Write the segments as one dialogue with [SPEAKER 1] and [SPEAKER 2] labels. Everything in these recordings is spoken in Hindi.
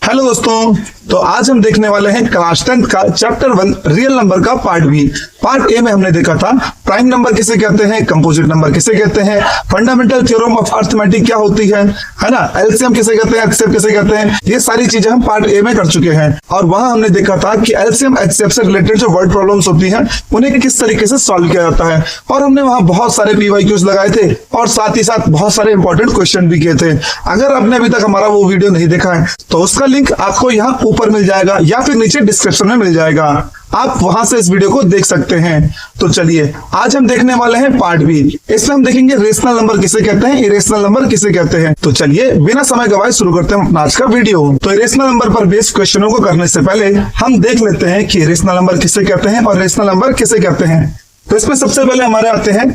[SPEAKER 1] हेलो दोस्तों, तो आज हम देखने वाले हैं क्लास 10 का चैप्टर 1 रियल नंबर का पार्ट बी। पार्ट ए में हमने देखा था प्राइम नंबर किसे कहते हैं, कंपोजिट नंबर किसे कहते हैं, फंडामेंटल थ्योरम ऑफ अरिथमेटिक क्या होती है ना, एलसीएम किसे कहते हैं, एचसीएफ किसे कहते हैं। ये सारी चीजें हम पार्ट ए में कर चुके हैं और वहां हमने देखा था कि एलसीएम एचसीएफ से रिलेटेड जो वर्ड प्रॉब्लम्स होती हैं उन्हें किस तरीके से सॉल्व किया जाता है। और हमने वहां बहुत सारे पीवाईक्यूज लगाए थे और साथ ही साथ बहुत सारे इंपॉर्टेंट क्वेश्चन भी किए थे। अगर आपने अभी तक हमारा वो वीडियो नहीं देखा है तो उसका लिंक आपको यहाँ ऊपर मिल जाएगा या फिर नीचे डिस्क्रिप्शन में मिल जाएगा, आप वहां से इस वीडियो को देख सकते हैं। तो चलिए आज हम देखने वाले हैं पार्ट बी। इसमें हम देखेंगे रेशनल नंबर किसे कहते हैं, इरेशनल नंबर किसे कहते हैं। तो चलिए बिना समय गवाए शुरू करते हैं अपना आज का वीडियो। तो इरेशनल नंबर पर बेस्ड क्वेश्चनों को करने से पहले हम देख लेते हैं कि इरेशनल नंबर किसे कहते हैं और रेशनल नंबर किसे कहते हैं। तो इसमें सबसे पहले हमारे आते हैं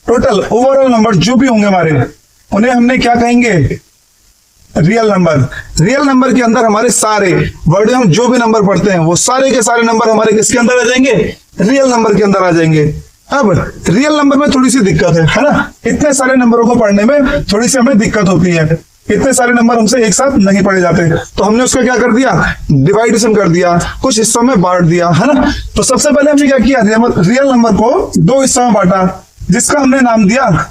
[SPEAKER 1] टोटल ओवरऑल नंबर जो भी होंगे हमारे, उन्हें हमने क्या कहेंगे, रियल नंबर। रियल नंबर के अंदर हमारे सारे वर्ड हम जो भी नंबर पढ़ते हैं वो सारे के सारे नंबर हमारे किसके अंदर आ जाएंगे, रियल नंबर के अंदर आ जाएंगे। अब रियल नंबर में थोड़ी सी दिक्कत है ना, इतने सारे नंबरों को पढ़ने में थोड़ी सी हमें दिक्कत होती है, इतने सारे नंबर हमसे एक साथ नहीं पढ़े जाते। तो हमने उसका क्या कर दिया, डिवाइडेशन कर दिया, कुछ हिस्सों में बांट दिया, है ना। तो सबसे पहले हमने क्या किया, रियल नंबर को दो हिस्सों में बांटा जिसका हमने नाम दिया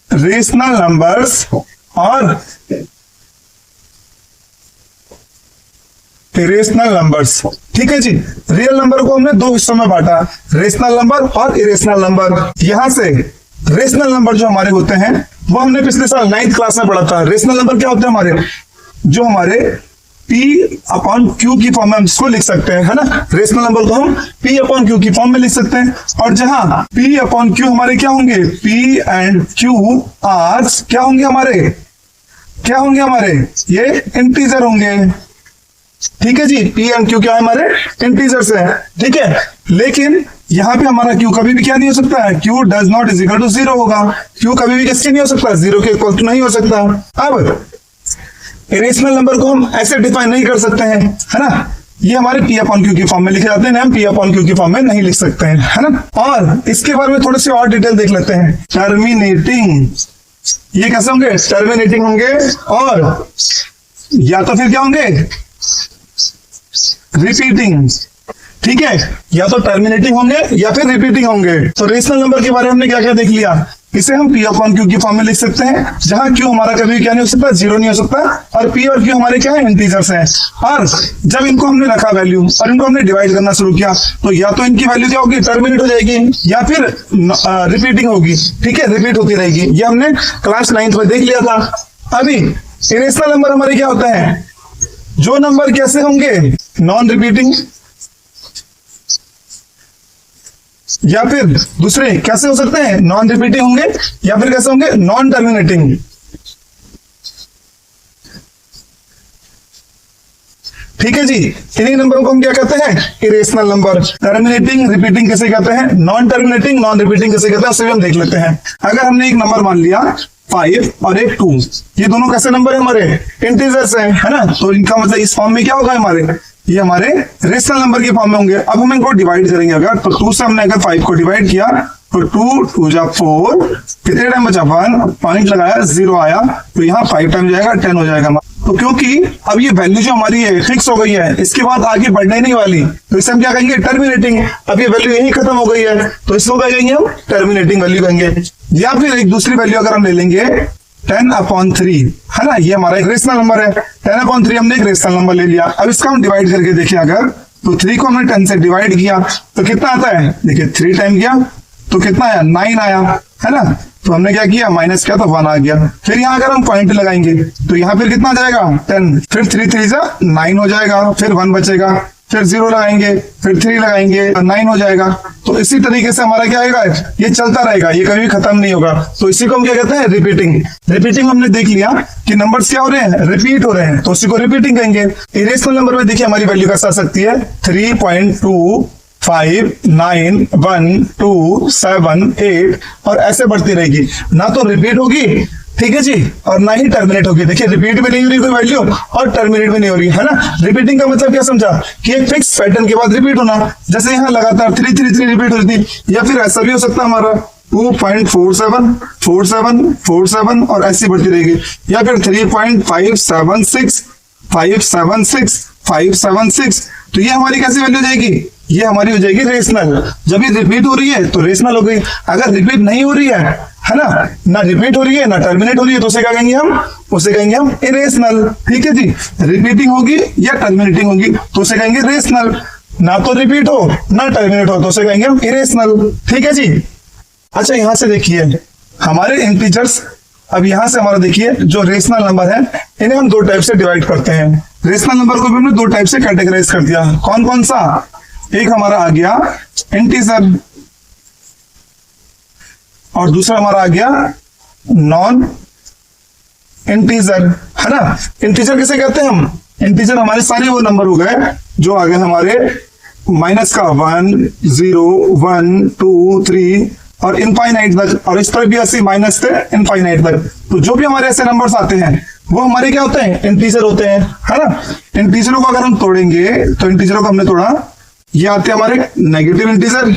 [SPEAKER 1] रेशनल नंबर्स और इरेशनल नंबर्स। ठीक है जी, रियल नंबर को हमने दो हिस्सों में बांटा, रेशनल नंबर और इरेशनल नंबर। यहां से रेशनल नंबर जो हमारे होते हैं वो हमने पिछले साल 9th क्लास में पढ़ा था। रेशनल नंबर क्या होते हैं हमारे, जो हमारे P/Q की फॉर्म में हम इसको लिख सकते हैं, है ना। रेशनल नंबर को हम P/Q की फॉर्म में लिख सकते हैं और जहां P/Q हमारे क्या होंगे, P and Q आर क्या होंगे हमारे, ये इंटीजर होंगे। ठीक है जी, P and Q क्या है हमारे, इंटीजर्स है। ठीक है, लेकिन यहाँ पे हमारा Q कभी भी क्या नहीं हो सकता है, Q does not is equal to 0 होगा। Q कभी भी किसके नहीं हो सकता, 0 के इक्वल टू नहीं हो सकता। अब इरेशनल नंबर को हम ऐसे डिफाइन नहीं कर सकते हैं, है ना। ये हमारे P/Q की फॉर्म में लिखे जाते हैं, हम P/Q की फॉर्म में नहीं लिख सकते हैं, है ना। और इसके बारे में थोड़ी सी और डिटेल देख लेते हैं। टर्मिनेटिंग, ये कैसे होंगे, टर्मिनेटिंग होंगे और या तो फिर क्या होंगे, रिपीटिंग। ठीक है, या तो टर्मिनेटिंग होंगे या फिर रिपीटिंग होंगे। तो रेशनल नंबर के बारे में हमने क्या क्या देख लिया, इसे हम P/Q की फॉर्म में लिख सकते हैं जहां Q हमारा कभी क्या नहीं हो सकता, 0 नहीं हो सकता, और P और Q हमारे क्या है, इंटीजर्स हैं। और जब इनको हमने रखा वैल्यू और इनको हमने डिवाइड करना शुरू किया तो या तो इनकी वैल्यू क्या होगी, टर्मिनेट हो जाएगी या फिर रिपीटिंग होगी। ठीक है, रिपीट होती रहेगी। ये हमने क्लास 9th में देख लिया था। अभी इरेशनल नंबर हमारे क्या होता है, जो नंबर कैसे होंगे, नॉन रिपीटिंग या फिर दूसरे कैसे हो सकते हैं, नॉन रिपीटिंग होंगे या फिर कैसे होंगे, नॉन टर्मिनेटिंग। ठीक है जी, इन्हीं नंबरों को हम क्या कहते हैं, इरेशनल नंबर। टर्मिनेटिंग, रिपीटिंग किसे कहते हैं, नॉन टर्मिनेटिंग, नॉन रिपीटिंग किसे कहते हैं, उसे भी हम देख लेते हैं। अगर हमने एक नंबर मान लिया 5 और एक 2, ये दोनों कैसे नंबर है हमारे, इंटीजर्स हैं, है ना। तो इनका मतलब इस फॉर्म में क्या होगा हमारे, ये हमारे रेशनल नंबर की फॉर्म में होंगे। अब हम इनको डिवाइड करेंगे, अगर तो 2 से हमने अगर 5 को डिवाइड किया तो 2 जा 4, कितने टाइम बचा 1, पॉइंट लगाया 0 आया, तो यहाँ 5 टाइम जाएगा 10 हो जाएगा। तो क्योंकि अब ये वैल्यू जो हमारी है फिक्स हो गई है, इसके बाद आगे बढ़ने नहीं वाली, तो इसे हम क्या कहेंगे, टर्मिनेटिंग। अब ये वैल्यू यही खत्म हो गई है तो इसको क्या कहेंगे हम, टर्मिनेटिंग वैल्यू कहेंगे। या फिर एक दूसरी वैल्यू अगर हम ले लेंगे 10/3, है ना, ये हमारा एक रेशनल नंबर है। 10/3 हमने एक रेशनल नंबर ले लिया। अब इसका हम डिवाइड करके देखें, अगर तो 3 को हमने 10 से डिवाइड किया तो कितना आता है, देखिए 3 टाइम किया तो कितना आया, 9 आया, है ना। तो हमने क्या किया, माइनस किया तो 1 आ गया। फिर यहाँ अगर हम पॉइंट लगाएंगे तो यहाँ फिर कितना जाएगा, 10, फिर 3 3 जा 9 हो जाएगा, फिर 1 बचेगा, फिर 0 लगाएंगे, फिर 3 लगाएंगे, 9 हो जाएगा। तो इसी तरीके से हमारा क्या आएगा, ये चलता रहेगा, ये कभी खत्म नहीं होगा। तो इसी को हम क्या कहते हैं, रिपीटिंग। रिपीटिंग हमने देख लिया कि नंबर्स क्या हो रहे हैं, रिपीट हो रहे हैं, तो उसी को रिपीटिंग कहेंगे। इरेशनल नंबर में देखिए हमारी वैल्यू कैसे आ सकती है, 3.2 5 9 1 2 7 8 और ऐसे बढ़ती रहेगी, ना तो रिपीट होगी, ठीक है जी, और ना ही टर्मिनेट होगी। देखिए रिपीट भी नहीं हो रही कोई वैल्यू और टर्मिनेट भी नहीं हो रही, है ना। रिपीटिंग का मतलब क्या समझा, कि एक फिक्स पैटर्न के बाद रिपीट होना, जैसे यहाँ लगातार 3 3 3 रिपीट होती, या फिर ऐसा भी हो सकता है हमारा 2.47, 47, 47 और ऐसी बढ़ती रहेगी, या फिर 3.576, 576, 576। तो ये हमारी कैसी वैल्यू हो जाएगी, ये हमारी हो जाएगी रेशनल। जब ये रिपीट हो रही है तो रेशनल हो गई, अगर रिपीट नहीं हो रही है ना, ना रिपीट हो रही है ना टर्मिनेट हो रही है, तो उसे क्या कहेंगे हम, उसे कहेंगे हम इरेशनल। ठीक है जी, रिपीटिंग होगी या टर्मिनेटिंग होगी तो उसे कहेंगे रेशनल, ना तो रिपीट हो ना टर्मिनेट हो तो उसे कहेंगे हम इरेशनल। ठीक है जी। अच्छा यहां से देखिए हमारे इंटीजर्स, अब यहां से हमारा देखिए जो रेशनल नंबर है इन्हें हम दो टाइप से डिवाइड करते हैं। रेशनल नंबर को भी हमने दो टाइप से कैटेगराइज कर दिया। कौन कौन सा, एक हमारा आ गया इंटीजर और दूसरा हमारा आ गया नॉन इंटीजर, है ना। इंटीजर किसे कहते हैं हम, इंटीजर हमारे सारे वो नंबर हो गए जो आ गए हमारे माइनस का 1, 0, 1, 2, 3 और इनफाइनाइट तक, और इस पर भी ऐसे माइनस से इनफाइनाइट तक। तो जो भी हमारे ऐसे नंबर्स आते हैं वो हमारे क्या होते हैं, इंटीजर होते हैं, है ना। इंटीजरों को अगर हम तोड़ेंगे तो इंटीजरों को हमने तोड़ा, ये आते हैं हमारे नेगेटिव इंटीजर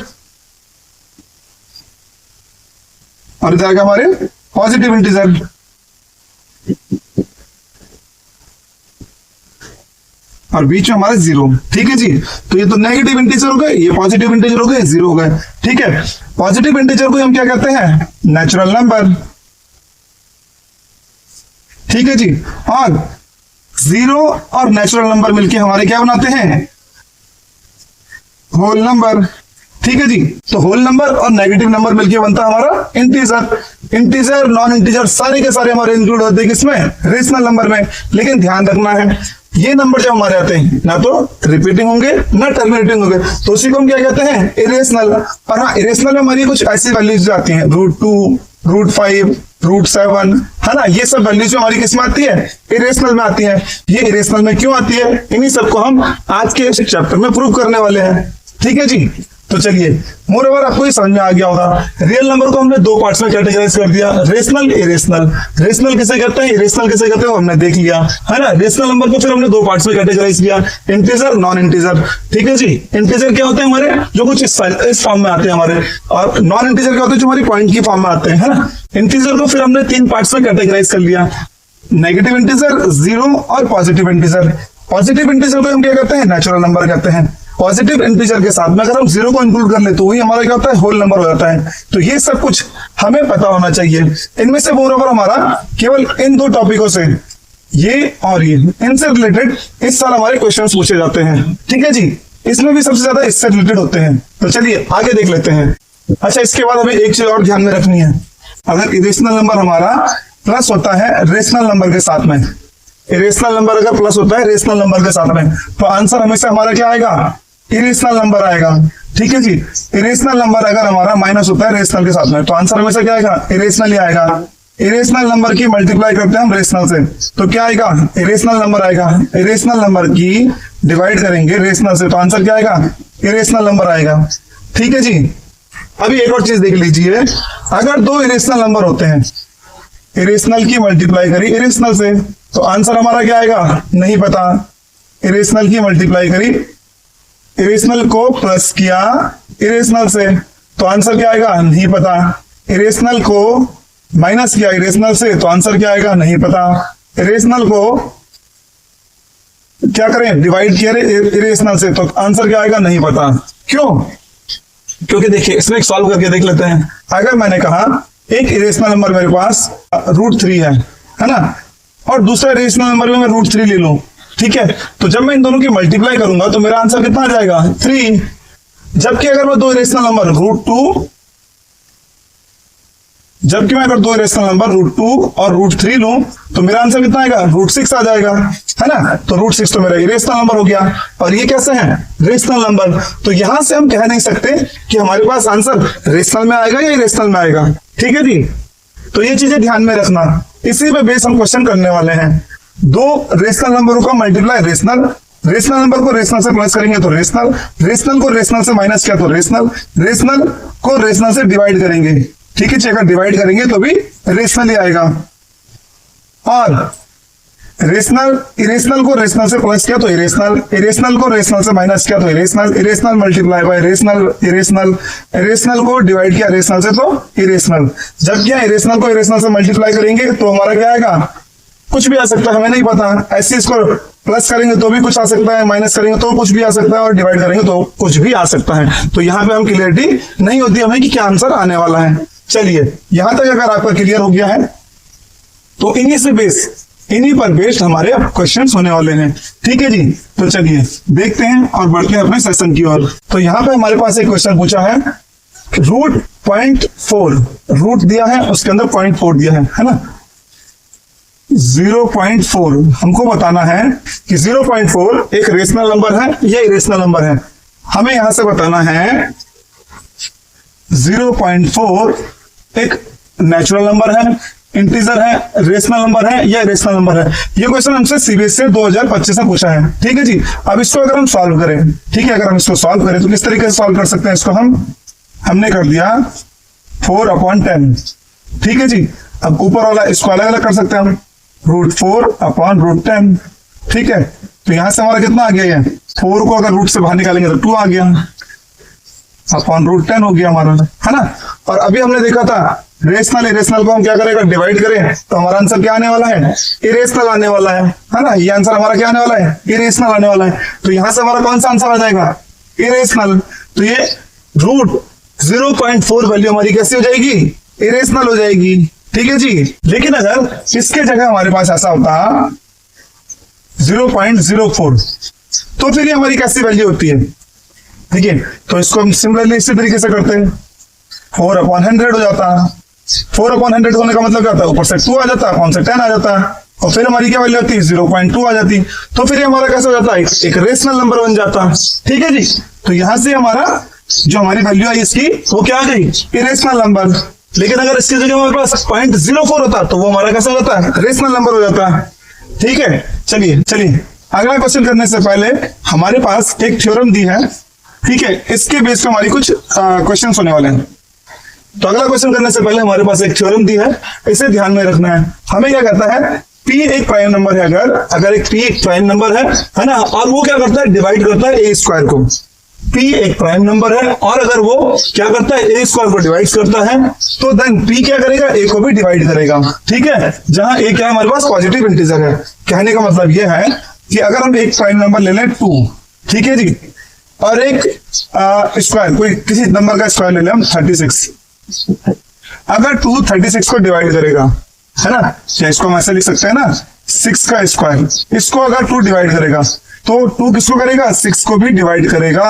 [SPEAKER 1] और इधर आएगा हमारे पॉजिटिव इंटीजर। और बीच में हमारे जीरो। ठीक है जी, तो ये तो नेगेटिव इंटीजर हो गए, ये पॉजिटिव इंटीजर हो गए, जीरो हो गए। ठीक है, पॉजिटिव इंटीजर को हम क्या कहते हैं, नेचुरल नंबर। ठीक है जी, और जीरो और नेचुरल नंबर मिलके हमारे क्या बनाते हैं, होल नंबर। ठीक है जी, तो होल नंबर और नेगेटिव नंबर मिलके बनता है हमारा इंटीजर। इंटीजर नॉन इंटीजर सारे के सारे हमारे इंक्लूड होते हैं किसमें, रेशनल नंबर में। लेकिन ध्यान रखना है ये नंबर जब हमारे आते हैं ना तो रिपीटिंग होंगे ना टर्मिनेटिंग होंगे, तो उसी को हम क्या कहते हैं, इरेशनल। और हाँ, इरेशनल में हमारी कुछ ऐसी वैल्यूज आती हैं, √2, √5, √7, है ना। ये सब वैल्यूज हमारी किस में आती है, इरेशनल में आती है। ये इरेशनल में क्यों आती है, इन्हीं सबको हम आज के चैप्टर में प्रूव करने वाले हैं। ठीक है जी, तो चलिए मोर ओवर आपको ये समझ में आ गया होगा। रियल नंबर को हमने दो पार्ट्स में कैटेगराइज कर दिया, रेशनल, इरेशनल। रेशनल किसे कहते हैं, इरेशनल किसे कहते हैं, हमने देख लिया, है ना। रेशनल नंबर को फिर हमने दो पार्ट्स में कैटेगराइज किया, इंटीजर, नॉन इंटीजर। ठीक है जी, इंटीजर क्या होते हैं हमारे, जो कुछ इस फॉर्म में आते हैं हमारे, और नॉन इंटीजर क्या होते हैं, जो हमारी पॉइंट की फॉर्म में आते हैं, है ना। इंटीजर को फिर हमने तीन पार्ट्स में कैटेगराइज कर लिया, नेगेटिव इंटीजर, जीरो और पॉजिटिव इंटीजर। पॉजिटिव इंटीजर को हम क्या कहते हैं, नेचुरल नंबर कहते हैं। पॉजिटिव इंटीजर के साथ में अगर हम जीरो को इंक्लूड कर ले तो वही हमारा क्या होता है, होल नंबर हो जाता है। तो ये सब कुछ हमें पता होना चाहिए। इनमें से मोरओवर हमारा केवल इन दो टॉपिकों से, ये और ये, इनसे रिलेटेड इस साल हमारे क्वेश्चंस पूछे जाते हैं। ठीक है जी, इसमें भी सबसे ज्यादा इससे रिलेटेड होते हैं। तो चलिए आगे देख लेते हैं। अच्छा, इसके बाद हमें एक चीज और ध्यान में रखनी है, अगर इरेशनल नंबर हमारा प्लस होता है रेशनल नंबर के साथ में, इरेशनल नंबर अगर प्लस होता है रेशनल नंबर के साथ में, तो आंसर हमेशा हमारा क्या आएगा, इरेशनल नंबर आएगा। ठीक है जी, इरेशनल नंबर अगर हमारा माइनस होता है रेशनल के साथ में, तो आंसर हमेशा क्या आएगा, इरेशनल ही आएगा। इरेशनल नंबर की मल्टीप्लाई करते हैं हम रेशनल से, तो क्या आएगा, इरेशनल नंबर आएगा। इरेशनल नंबर की डिवाइड करेंगे रेशनल से, तो आंसर क्या आएगा, इरेशनल नंबर आएगा। ठीक है जी, अभी एक और चीज देख लीजिए, अगर दो इरेशनल नंबर होते हैं, इरेशनल की मल्टीप्लाई करी इरेशनल से, तो आंसर हमारा क्या आएगा, नहीं पता। इरेशनल की मल्टीप्लाई करी, इरेशनल को प्लस किया इरेशनल से, तो आंसर क्या आएगा, नहीं पता। इरेशनल को माइनस किया इरेशनल से, तो आंसर क्या आएगा, नहीं पता। इरेशनल को क्या करें, डिवाइड किया इरेशनल से, तो आंसर क्या आएगा, नहीं पता। क्यों, क्योंकि देखिए इसमें एक सॉल्व करके देख लेते हैं। अगर मैंने कहा एक इरेशनल नंबर मेरे पास √3 है ना, और दूसरा इरेशनल नंबर में मैं √3 ले लूं, ठीक है, तो जब मैं इन दोनों की मल्टीप्लाई करूंगा तो मेरा आंसर कितना आ जाएगा, 3। जबकि अगर मैं दो इरेशनल नंबर √2, जबकि मैं अगर दो इरेशनल नंबर √2 और √3 लूं तो मेरा आंसर कितना आएगा, √6 आ जाएगा, है ना। तो √6 तो मेरा इरेशनल नंबर हो गया, और ये कैसे है, रेशनल नंबर। तो यहां से हम कह नहीं सकते कि हमारे पास आंसर रेशनल में आएगा या इरेशनल में आएगा। ठीक है जी, तो ये चीजें ध्यान में रखना, इसी पे बेस हम क्वेश्चन करने वाले हैं। दो रेशनल नंबरों का मल्टीप्लाई रेशनल, रेशनल नंबर को रेशनल से प्लस करेंगे तो रेशनल, रेशनल को रेशनल से माइनस किया तो रेशनल, रेशनल को रेशनल से डिवाइड करेंगे, ठीक है, अगर डिवाइड करेंगे तो भी रेशनल ही आएगा। और रेशनल, इरेशनल को रेशनल से प्लस किया तो इरेशनल, इरेशनल को रेशनल से माइनस किया तो irrational, irrational multiply by rational, irrational, irrational को डिवाइड किया रेशनल से तो इरेशनल। जब क्या इरेशनल को इरेशनल से मल्टीप्लाई करेंगे तो हमारा क्या आएगा, कुछ भी आ सकता है, हमें नहीं पता। ऐसे इसको प्लस करेंगे तो भी कुछ आ सकता है, माइनस करेंगे तो कुछ भी आ सकता है, और डिवाइड करेंगे तो कुछ भी आ सकता है। तो यहाँ पे हम क्लियरिटी नहीं होती हमें कि क्या आंसर आने वाला है। चलिए यहां तक अगर आपका क्लियर हो गया है तो इन्हीं पर बेस्ड हमारे अब क्वेश्चंस होने वाले हैं। ठीक है जी, तो चलिए देखते हैं और बढ़ते हैं अपने सेशन की ओर। तो यहाँ पे हमारे पास एक क्वेश्चन पूछा है, रूट 0.4 रूट दिया है, उसके अंदर 0.4 दिया है ना। 0.4 हमको बताना है कि 0.4 एक रेशनल नंबर है या इरेशनल नंबर है। हमें यहां से बताना है 0.4 एक नेचुरल नंबर है, इंटीजर है, रेशनल नंबर है या इरेशनल नंबर है। ये क्वेश्चन हमसे सीबीएसई 2025 में पूछा है। ठीक है जी, अब इसको अगर हम सॉल्व करें, ठीक है, अगर हम इसको सॉल्व करें तो किस तरीके से सॉल्व कर सकते हैं इसको, हमने कर दिया 4/10। ठीक है जी, अब ऊपर वाला इसको अलग अलग कर सकते हैं हम, √4/√10। ठीक है, तो यहां से हमारा कितना आ गया, ये 4 को अगर रूट से बाहर निकालेंगे तो 2 आ गया, /√10 हो गया हमारा, है ना। और अभी हमने देखा था रेशनल इरेशनल को हम क्या करेगा, डिवाइड करें तो हमारा आंसर क्या आने वाला है, इरेशनल आने वाला है ना। ये आंसर हमारा क्या आने वाला है, इरेशनल आने वाला है। तो यहां से हमारा कौन सा आंसर आ जाएगा, इरेशनल। तो ये √0.4 वैल्यू हमारी कैसी हो जाएगी, इरेशनल हो जाएगी। ठीक है जी, लेकिन अगर इसके जगह हमारे पास ऐसा होता 0.04 तो फिर ये हमारी कैसी वैल्यू होती है। ठीक है, तो इसको हम सिमिलरली इसी तरीके से करते हैं, 4/100 हो जाता है। 4/100 होने का मतलब क्या होता है, ऊपर से 2 आ जाता है, कौन से 10 आ जाता है, और फिर हमारी क्या वैल्यू आती है, 0.2 आ जाती। तो फिर ये हमारा कैसे हो जाता है, एक रेशनल नंबर बन जाता है। ठीक है जी, तो यहां से हमारा जो हमारी वैल्यू आई इसकी वो क्या आ गई, इरेशनल नंबर। लेकिन अगर इसकी जगह हमारे पास 0.04 होता तो वो हमारा कैसा हो जाता है, रेशनल नंबर हो जाता है। ठीक है, चलिए अगला क्वेश्चन करने से पहले हमारे पास एक थ्योरम दी है। ठीक है, इसके बेस पर हमारी कुछ क्वेश्चन होने वाले हैं। तो अगला क्वेश्चन करने से पहले हमारे पास एक थ्योरम दी है, इसे ध्यान में रखना है। हमें क्या कहता है, P एक प्राइम नंबर है, अगर एक P एक प्राइम नंबर है ना, और वो क्या करता है, डिवाइड करता है a स्क्वायर को। P एक प्राइम नंबर है और अगर वो क्या करता है, a स्क्वायर को डिवाइड करता है तो देन P क्या करेगा, a को भी डिवाइड करेगा। ठीक है, जहां a क्या है हमारे पास, पॉजिटिव इंटीजर है। कहने का मतलब ये है कि अगर हम एक प्राइम नंबर ले लें 2, ठीक है जी, और एक स्क्वायर, कोई किसी नंबर का स्क्वायर ले लें हम 36, अगर 2 36 को डिवाइड करेगा, है ना, या इसको हम ऐसे लिख सकते हैं ना, 6 का स्क्वायर, इसको अगर 2 डिवाइड करेगा तो 2 किसको करेगा, 6 को भी डिवाइड करेगा।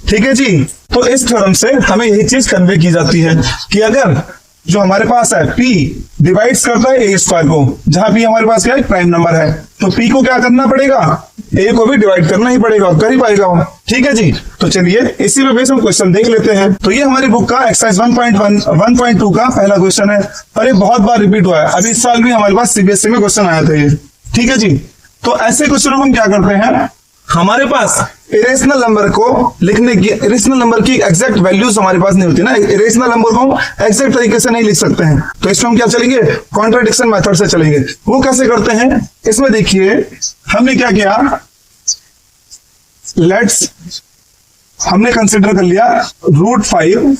[SPEAKER 1] ठीक है जी, तो इस थ्योरम से हमें यही चीज कन्वे की जाती है कि अगर जो हमारे पास है P डिवाइड्स करता है a स्क्वायर को, जहां P हमारे पास क्या है, प्राइम नंबर है, तो P को क्या करना पड़ेगा, a को भी डिवाइड करना ही पड़ेगा, कर ही पाएगा वो। ठीक है जी, तो चलिए इसी पे बेस हम क्वेश्चन देख लेते हैं। तो ये हमारी बुक का एक्सरसाइज 1.2 का पहला क्वेश्चन है, और ये बहुत बार रिपीट हुआ है। अभी इस साल भी हमारे पास सीबीएसई में क्वेश्चन आया था ये। ठीक है जी, तो ऐसे क्वेश्चन हम क्या करते हैं, हमारे पास इरेशनल नंबर को लिखने की, इरेशनल नंबर की एग्जैक्ट वैल्यूज हमारे पास नहीं होती ना, इरेशनल नंबर को एग्जैक्ट तरीके से नहीं लिख सकते हैं, तो इसमें हम क्या चलेंगे, कॉन्ट्राडिक्शन मेथड से चलेंगे। वो कैसे करते हैं, इसमें देखिए हमने क्या किया, हमने कंसिडर कर लिया √5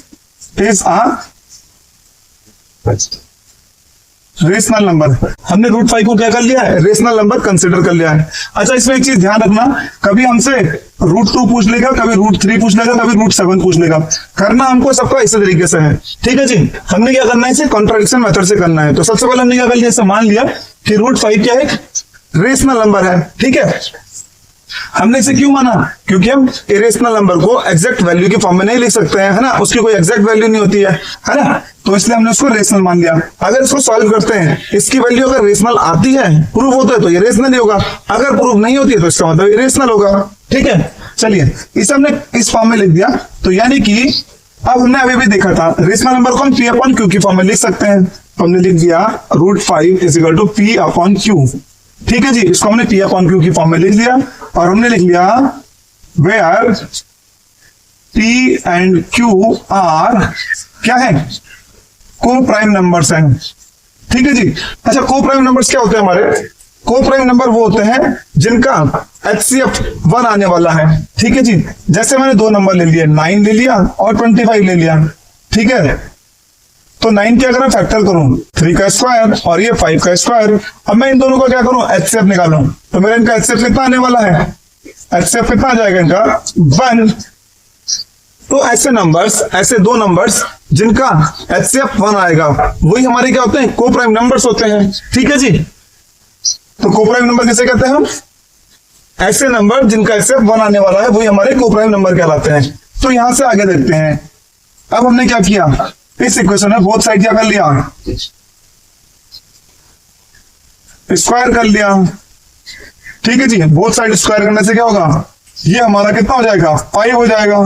[SPEAKER 1] इज अ रेशनल नंबर। हमने √5 को क्या कर लिया है, रेशनल नंबर कंसिडर कर लिया है। अच्छा, इसमें एक चीज ध्यान रखना, कभी हमसे √2 पूछ लेगा, कभी √3 पूछ लेगा, कभी √7 पूछ लेगा। करना हमको सबका इसी तरीके से है। ठीक है जी, हमने क्या करना है, इसे कॉन्ट्राडिक्शन मेथड से करना है। तो सबसे पहले हमने क्या कर लिया, इसे मान लिया कि √5 क्या है, रेशनल नंबर है। ठीक है, हमने इसे क्यों माना, क्योंकि हम इरेशनल नंबर को एग्जैक्ट वैल्यू के फॉर्म में नहीं लिख सकते हैं, है ना, उसकी कोई एग्जैक्ट वैल्यू नहीं होती है ना, तो इसलिए हमने उसको रेशनल मान लिया। अगर इसको सॉल्व करते हैं, इसकी वैल्यू अगर रेशनल आती है, प्रूव होता है तो ये रेशनल ही होगा, अगर प्रूव नहीं होती है तो इसका मतलब इरेशनल होगा। ठीक है, चलिए इसे हमने इस फॉर्म में लिख दिया। तो यानी कि अब हमने अभी भी देखा था रेशनल नंबर को हम P/Q की फॉर्म में लिख सकते हैं, तो हमने लिख दिया √5 = P/Q। ठीक है जी, इसको हमने P/Q की फॉर्म में लिख दिया, और हमने लिख लिया where P and Q are क्या है, को प्राइम नंबर्स हैं। ठीक है जी, अच्छा को प्राइम नंबर्स क्या होते हैं हमारे, को प्राइम नंबर वो होते हैं जिनका HCF 1 आने वाला है। ठीक है जी, जैसे मैंने दो नंबर ले लिए, 9 ले लिया और 25 ले लिया। ठीक है, तो 9 के अगर मैं फैक्टर करूं 3 का स्क्वायर और ये 5 का स्क्वायर, अब मैं इन दोनों का क्या करूं, HCF निकालूं, तो मेरा इनका HCF कितना आने वाला है, HCF कितना आ जाएगा इनका 1। तो ऐसे नंबर्स, ऐसे दो नंबर्स जिनका HCF 1 आएगा वही हमारे क्या होते हैं, को प्राइम नंबर्स होते हैं। ठीक है जी, तो को प्राइम नंबर किसे कहते हैं हम, ऐसे नंबर जिनका HCF 1 आने वाला है वही हमारे को प्राइम नंबर कहलाते हैं। तो यहां से आगे देखते हैं, अब हमने क्या किया, इस इक्वेशन में बोथ साइड क्या कर लिया, स्क्वायर कर लिया। ठीक है जी, बोथ साइड स्क्वायर करने से क्या होगा, ये हमारा कितना हो जाएगा, 5 हो जाएगा,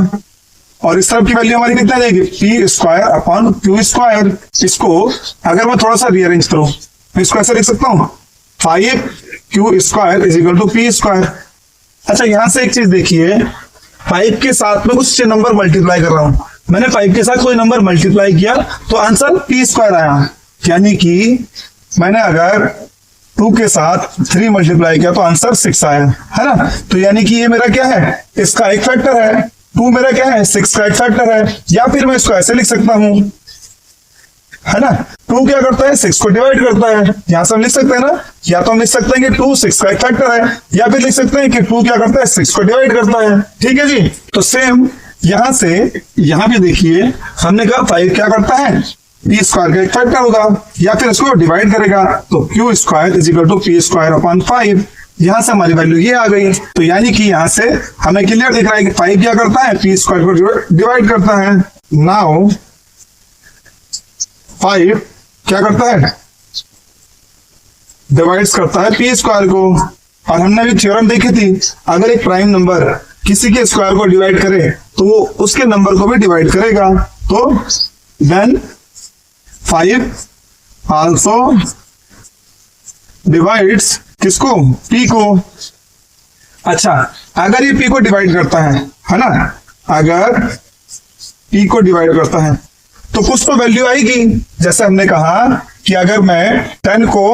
[SPEAKER 1] और इस तरफ की वैल्यू हमारी कितना जाएगी, P square upon Q square. इसको अगर मैं थोड़ा सा रीअरेंज करूं तो इसको ऐसे लिख सकता हूं, 5q square is equal to p square. अच्छा, यहां से एक चीज देखिए, 5 के साथ में कुछ नंबर मल्टीप्लाई कर रहा हूं, मैंने 5 के साथ कोई नंबर मल्टीप्लाई किया तो आंसर पी स्क्वायर आया, यानी कि मैंने अगर 2 के साथ 3 मल्टीप्लाई किया तो आंसर 6 आया, है ना। तो यानी कि ये मेरा क्या है, इसका एक फैक्टर है, 2 मेरा क्या है, 6 का एक फैक्टर है। या फिर मैं इसको ऐसे लिख सकता हूं, है ना, 2 क्या करता है, 6 को डिवाइड करता है, यहां से हम लिख सकते हैं ना, या तो हम लिख सकते हैं कि 2 6 का एक फैक्टर है, या फिर लिख सकते हैं कि 2 क्या करता है, 6 को डिवाइड करता है। ठीक है जी, तो सेम यहां से यहां भी देखिए, हमने कहा 5 क्या करता है, पी स्क्वायर का एक फैक्टर होगा, या फिर इसको डिवाइड करेगा, तो q square is equal to p square upon 5। यहां से हमारी वैल्यू ये आ गई। तो यानी कि यहां से हमें क्लियर दिख रहा है कि 5 क्या करता है, पी स्क्वायर को डिवाइड करता है। नाउ 5 क्या करता है, डिवाइड्स करता है पी स्क्वायर को। और हमने अभी थ्योरम देखी थी, अगर एक प्राइम नंबर किसी के स्क्वायर को डिवाइड करे तो वो उसके नंबर को भी डिवाइड करेगा। तो देन 5 आल्सो डिवाइड्स किसको, पी को। अच्छा, अगर ये पी को डिवाइड करता है ना, अगर पी को डिवाइड करता है तो कुछ तो वैल्यू आएगी। जैसे हमने कहा कि अगर मैं 10 को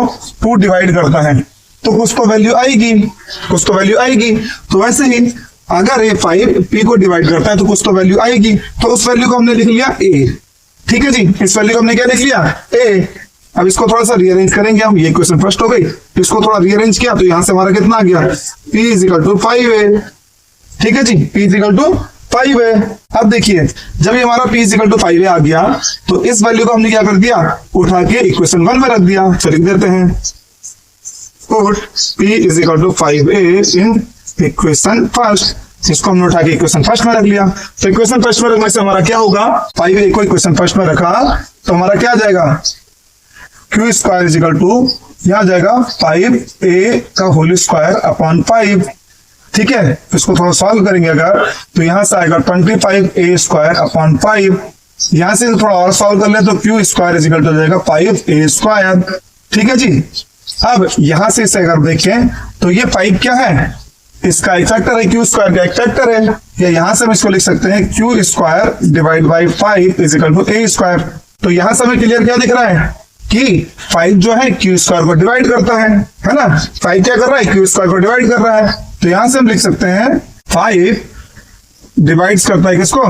[SPEAKER 1] 2 डिवाइड करता है तो कुछ तो वैल्यू आएगी, कुछ तो वैल्यू आएगी। तो वैसे ही अगर ये 5 पी को डिवाइड करता है तो कुछ तो वैल्यू आएगी, तो उस वैल्यू को हमने लिख लिया ए। ठीक है जी, इस वैल्यू को हमने क्या लिख लिया, ए। अब इसको थोड़ा सा रीअरेंज करेंगे हम, ये क्वेश्चन फर्स्ट हो गई, इसको थोड़ा रीअरेंज किया तो यहां से हमारा कितना आ गया, p इज इक्वल टू 5 है। ठीक है जी, p इज इक्वल टू 5 है। अब देखिए, जब ये हमारा p इज इक्वल टू 5 आ गया तो इस वैल्यू को हमने क्या कर दिया, उठा के इक्वेशन 1 में रख दिया। तो लिख देते हैं, put p is equal to 5a in equation first. इसको हमने उठा के इक्वेशन फर्स्ट में रख लिया। तो इक्वेशन फर्स्ट में रखने से हमारा क्या होगा, 5a को इक्वेशन फर्स्ट में रखा तो हमारा क्या आ जाएगा, q square is equal to, यहां जाएगा 5a का होल स्क्वायर अपॉन 5। ठीक है, इसको थोड़ा सॉल्व करेंगे अगर, तो यहां से आएगा 25a स्क्वायर अपॉन 5। यहां से थोड़ा और सॉल्व कर ले तो q square is equal to जाएगा 5a स्क्वायर। ठीक है जी, अब यहां से इसे अगर देखें तो ये 5 क्या है, इसका एक फैक्टर है, क्यू स्क्वायर का एक फैक्टर है, या यहां से हम इसको लिख सकते हैं q square divide by 5 is equal to a square. तो यहां से हमें क्लियर क्या दिख रहा है कि 5 जो है क्यू स्क्वायर को डिवाइड करता है ना। 5 क्या कर रहा है, क्यू स्क्वायर को डिवाइड कर रहा है। तो यहां से हम लिख सकते हैं 5 डिवाइड्स करता है किसको,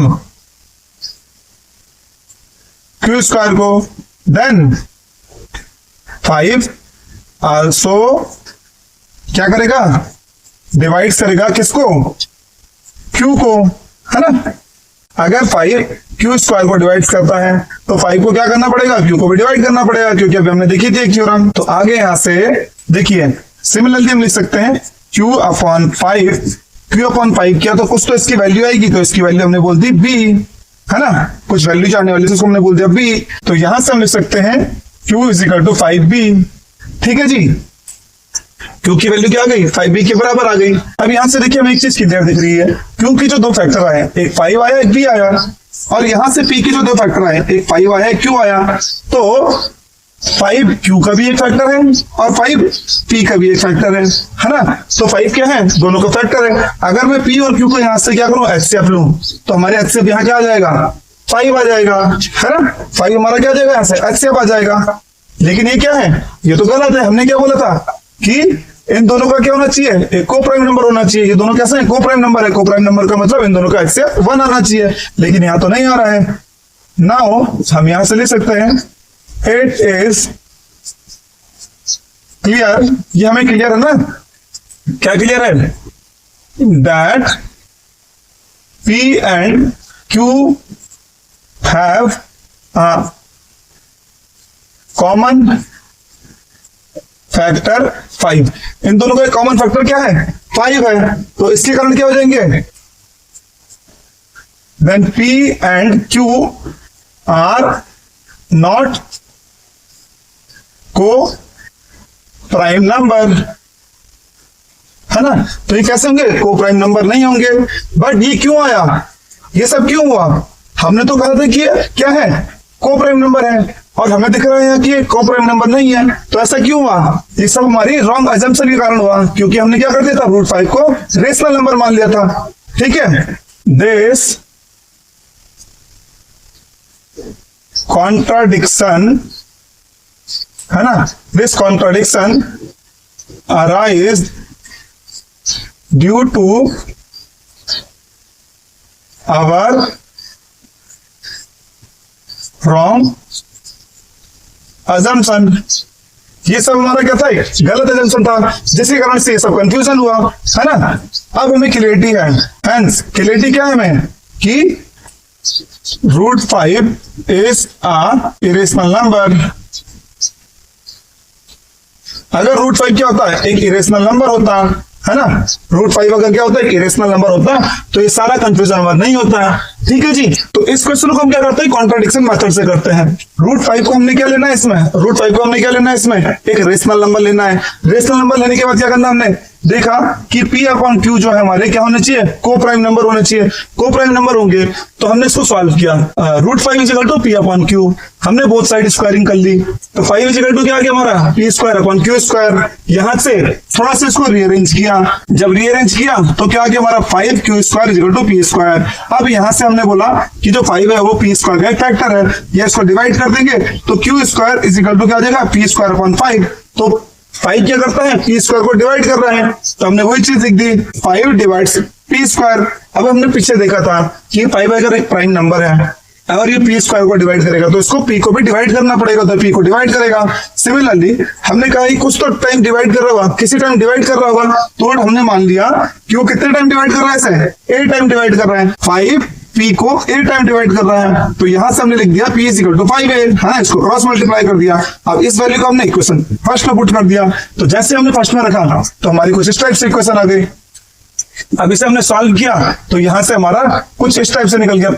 [SPEAKER 1] क्यू स्क्वायर को। देन 5 आल्सो क्या करेगा, डिवाइड्स करेगा किसको, क्यू को, है ना। अगर 5 क्यू स्क्वायर को डिवाइड करता है तो 5 को क्या करना पड़ेगा, क्यू को भी डिवाइड करना पड़ेगा, क्योंकि अभी हमने देखी थी एक थ्योरम। तो आगे यहां से देखिए, सिमिलरली हम लिख सकते हैं क्यू अपॉन 5, क्यू अपॉन 5 किया तो कुछ तो इसकी वैल्यू आएगी, तो इसकी वैल्यू हमने बोल दी बी, है ना, कुछ वैल्यू जानने वाली से उसको हमने बोल दिया बी। तो यहां से हम लिख सकते हैं Q is equal to 5b। ठीक है जी, क्यू की वैल्यू क्या आ गई, 5b के बराबर आ गई। अब यहां से देखिए हमें एक चीज क्लियर दिख रही है, क्यू की जो दो फैक्टर आए, एक 5 आया एक b आया, और यहां से p के जो दो फैक्टर आए, एक 5 आया एक q आया। तो 5 q का भी एक फैक्टर है और 5 p का भी एक फैक्टर है ना। तो 5 क्या है, दोनों का फैक्टर है। अगर मैं p और q को यहां से क्या करूं, HCF लूं, तो हमारे HCF यहां क्या आ जाएगा, 5 आ जाएगा, है ना। 5 हमारा क्या आ जाएगा, यहां से HCF आ जाएगा। लेकिन ये क्या है, ये तो गलत है। हमने क्या बोला था कि इन दोनों का क्या होना चाहिए, एक को प्राइम नंबर होना चाहिए। ये दोनों कैसे हैं, को प्राइम नंबर है। को प्राइम नंबर का मतलब इन दोनों का एक्सेप्ट 1 आना चाहिए, लेकिन यहां तो नहीं आ रहा है। नाउ हम यहां से लिख सकते हैं इट इज क्लियर, ये हमें क्लियर है ना, क्या क्लियर है, that P and Q have a common factor 5। इन दोनों का कॉमन फैक्टर क्या है, 5 है, तो इसके कारण क्या हो जाएंगे, then P and Q are not को प्राइम नंबर, है ना। तो ये कैसे होंगे, को प्राइम नंबर नहीं होंगे। बट ये क्यों आया, ये सब क्यों हुआ, हमने तो कहा था कि क्या है, को प्राइम नंबर है, और हमें दिख रहा है कि को प्राइम नंबर नहीं है। तो ऐसा क्यों हुआ, ये सब हमारी रॉन्ग अजम्पशन के कारण हुआ, क्योंकि हमने क्या कर दिया था, रूट 5 को रेशनल नंबर मान लिया था। ठीक है, दिस कॉन्ट्राडिक्शन, है ना, this contradiction arise due to our wrong assumption. ये सब हमारा क्या था, गलत अजम्पशन था, जिसके कारण से ये सब कंफ्यूजन हुआ, है ना। अब हमें क्लियरिटी है, हेंस क्लियरिटी क्या है हमें, कि root 5 is a irrational number. अगर रूट 5 क्या होता है, एक इरेशनल नंबर होता है ना, रूट 5 अगर क्या होता है, इरेशनल नंबर होता, तो ये सारा कंफ्यूजन हमारा नहीं होता। ठीक है जी, तो इस क्वेश्चन को हम क्या करते हैं, कॉन्ट्राडिक्शन मेथड से करते हैं। रूट 5 को हमने क्या लेना है इसमें, रूट 5 को हमने क्या लेना है इसमें, एक रेशनल नंबर लेना है। रेशनल नंबर लेने के बाद क्या करना, हमने देखा कि P अपॉन Q जो है हमारे क्या होने चाहिए, को प्राइम नंबर होने चाहिए। को प्राइम नंबर होंगे तो हमने इसको सॉल्व किया, रूट 5 इजिकल टू P अपॉन Q, हमने बोथ साइड स्क्वायरिंग कर ली, तो 5 इजिकल टू क्या आ गया हमारा, P square upon Q square. यहां से थोड़ा सा इसको रीअरेंज किया, जब रीअरेंज किया तो क्या आ गया हमारा, 5Q square is equal to P square. अब यहां से हमने बोला कि जो 5 है वो P स्क्वायर का एक फैक्टर है, या इसको डिवाइड कर देंगे तो Q स्क्वायर इजिकल टू क्या आ जाएगा, P स्क्वायर अपॉन 5। तो 5 क्या करता है, P स्क्वायर को डिवाइड कर रहा है, तो हमने वही चीज लिख दी, 5 डिवाइड्स P स्क्वायर। अब हमने पीछे देखा था कि 5 अगर एक प्राइम नंबर है, अगर ये P स्क्वायर को डिवाइड करेगा तो इसको P को भी डिवाइड करना पड़ेगा, तो P को डिवाइड करेगा। सिमिलरली हमने कहा कि कुछ तो टाइम डिवाइड कर रहा होगा, किसी टाइम डिवाइड कर रहा होगा, तो हमने मान लिया कि वो कितने टाइम डिवाइड कर रहा है, इसे A टाइम डिवाइड कर रहा है, 5 P को A टाइम डिवाइड कर रहा है, तो यहां से हमने लिख दिया P इक्वल टू 5 है, हाँ, इसको क्रॉस मल्टीप्लाई कर दिया। अब इस वैल्यू को हमने इक्वेशन फर्स्ट में पुट कर दिया, तो जैसे हमने फर्स्ट में रखा तो हमारी कुछ इस टाइप से इक्वेशन आ गई। अब इसे हमने सॉल्व किया तो यहां से हमारा कुछ इस टाइप से निकल गया,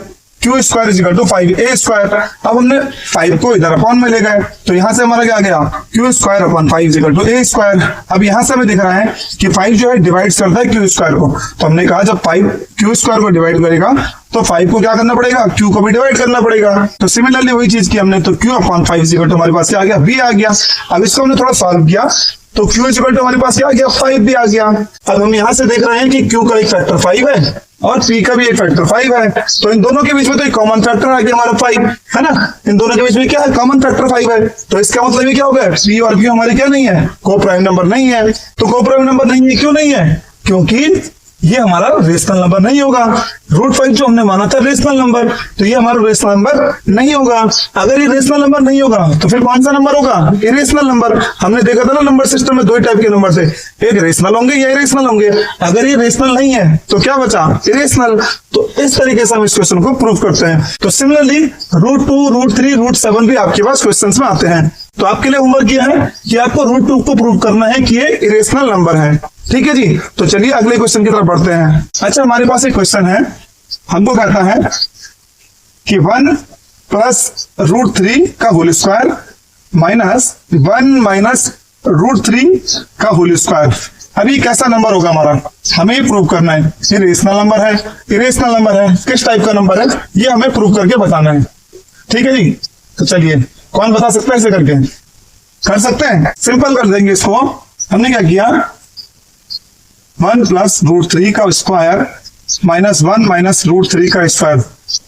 [SPEAKER 1] Q square is equal to 5A square. अब हमने 5 को इधर अपॉन में ले गए, तो यहां से हमारा क्या आ गया, Q square upon 5 is equal to A square. अब यहां से हमें दिख रहा है कि 5 जो है डिवाइड करता है Q स्क्वायर को, तो हमने कहा जब 5 Q स्क्वायर को डिवाइड करेगा तो 5 को क्या करना पड़ेगा, Q को भी डिवाइड करना पड़ेगा। तो सिमिलरली वही चीज की हमने, तो Q अपॉन 5 इजिकल टू हमारे पास क्या आ गया, B आ गया। अब इसको हमने थोड़ा सॉल्व किया तो Q इक्वल टू हमारे पास क्या आ गया, 5 भी आ गया। अब हम यहाँ से देख रहे हैं कि Q का एक फैक्टर 5 है और P का भी एक फैक्टर 5 है, तो इन दोनों के बीच में तो एक कॉमन फैक्टर आ गया हमारा 5, है ना। इन दोनों के बीच में क्या है, कॉमन फैक्टर 5 है, तो इसका मतलब ये क्या हो गया, P और Q हमारे क्या नहीं है, को प्राइम नंबर नहीं है। तो को प्राइम नंबर नहीं है, क्यों नहीं है, क्योंकि ये हमारा रेशनल नंबर नहीं होगा। रूट 5 जो हमने माना था रेशनल नंबर, तो ये हमारा रेशनल नंबर नहीं होगा। अगर ये रेशनल नंबर नहीं होगा तो फिर कौन सा नंबर होगा, इरेशनल नंबर। हमने देखा था ना नंबर सिस्टम में 2 टाइप के नंबर थे, एक रेशनल होंगे या इरेशनल होंगे। अगर ये रेशनल नहीं है तो क्या बचा, इरेशनल। तो इस तरीके से हम इस क्वेश्चन को प्रूव करते हैं। तो सिमिलरली रूट 2, रूट 3, रूट 7 भी आपके पास क्वेश्चन में आते हैं। तो आपके लिए होमवर्क यह है कि आपको रूट 2 को प्रूव करना है कि ये इरेशनल नंबर है। ठीक है जी, तो चलिए अगले क्वेश्चन की तरफ बढ़ते हैं। अच्छा, हमारे पास एक क्वेश्चन है, हमको कहता है कि 1 प्लस रूट 3 का whole square minus 1 minus root 3 का होल स्क्वायर। अभी कैसा नंबर होगा हमारा, हमें प्रूव करना है। ये रेशनल नंबर है, इरेशनल नंबर है, किस टाइप का नंबर है, ये हमें प्रूव करके बताना है। ठीक है जी, तो चलिए, कौन बता सकता है, इसे करके कर सकते हैं, सिंपल कर देंगे इसको। हमने क्या किया, 1 प्लस रूट 3 का स्क्वायर माइनस 1 माइनस रूट 3 का स्क्वायर।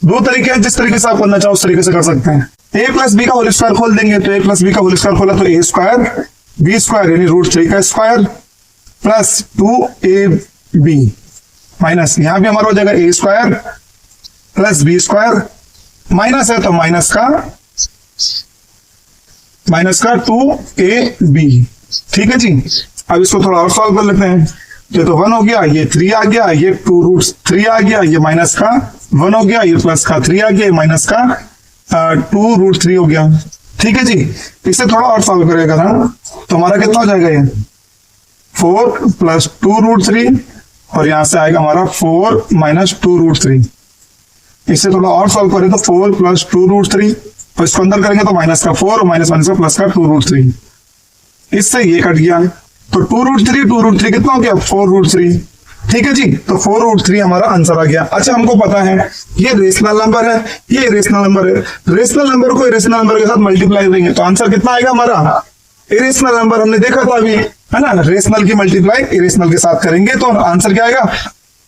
[SPEAKER 1] 2 तरीके हैं, जिस तरीके से आप करना चाहो उस तरीके से कर सकते हैं। a प्लस बी का होल स्क्वायर खोल देंगे, तो a प्लस बी का होल स्क्वायर खोला तो a स्क्वायर बी स्क्वायर यानी √3 का स्क्वायर प्लस 2ab माइनस, यहां भी हमारा हो जाएगा a square plus b square, minus है तो माइनस का 2ab। ठीक है जी। अब इसको थोड़ा और सॉल्व कर लेते हैं। तो 1 हो गया, ये 3 आ गया, ये 2√3 आ गया, ये माइनस का 1 हो गया, ये प्लस का 3 आ गया, माइनस का 2√3 हो गया। ठीक है जी। इसे थोड़ा और सॉल्व करेगा ना तो हमारा कितना हो जाएगा, ये 4 प्लस 2√3 और यहां से आएगा हमारा 4 माइनस 2√3। इसे थोड़ा और सॉल्व करें तो 4 प्लस 2√3 और इसको अंदर करेंगे तो माइनस का 4 और माइनस का प्लस का 2√3। इससे ये कट गया तो 2√3 कितना हो गया, 4√3। ठीक है जी। तो 4√3 हमारा आंसर आ गया। अच्छा, हमको पता है ये रेशनल नंबर है, ये इरेशनल नंबर है। रेशनल नंबर को इरेशनल नंबर के साथ मल्टीप्लाई करेंगे तो आंसर कितना आएगा हमारा, इरेशनल नंबर हमने देखा था अभी, है ना। रेशनल की मल्टीप्लाई इरेशनल के साथ करेंगे तो आंसर क्या आएगा,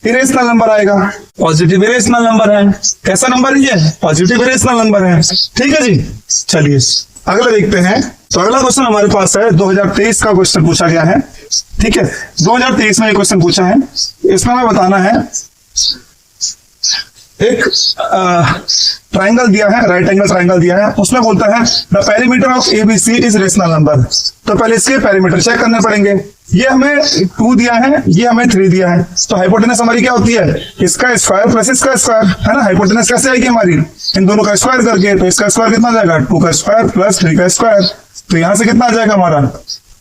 [SPEAKER 1] इरेशनल नंबर आएगा। पॉजिटिव इरेशनल नंबर है। कैसा नंबर है ये, पॉजिटिव इरेशनल नंबर है। ठीक है जी। चलिए अगला देखते हैं। तो अगला क्वेश्चन हमारे पास है 2023 का क्वेश्चन पूछा गया है। ठीक है, 2023 में एक क्वेश्चन पूछा है। इसमें हमें बताना है, एक ट्राइंगल दिया है, राइट एंगल ट्राइंगल दिया है, उसमें बोलता है the perimeter of ABC is rational number. तो पहले इसके पेरीमीटर चेक करने पड़ेंगे। ये हमें 2 दिया है, ये हमें 3 दिया है। तो हाइपोटेनस हमारी क्या होती है, इसका स्क्वायर प्लस इसका स्क्वायर, है ना। हाइपोटेनस कैसे आएगी हमारी, इन दोनों का स्क्वायर करके। तो इसका स्क्वायर कितना जाएगा, 2 का स्क्वायर प्लस 3 का स्क्वायर। तो यहां से कितना आ जाएगा हमारा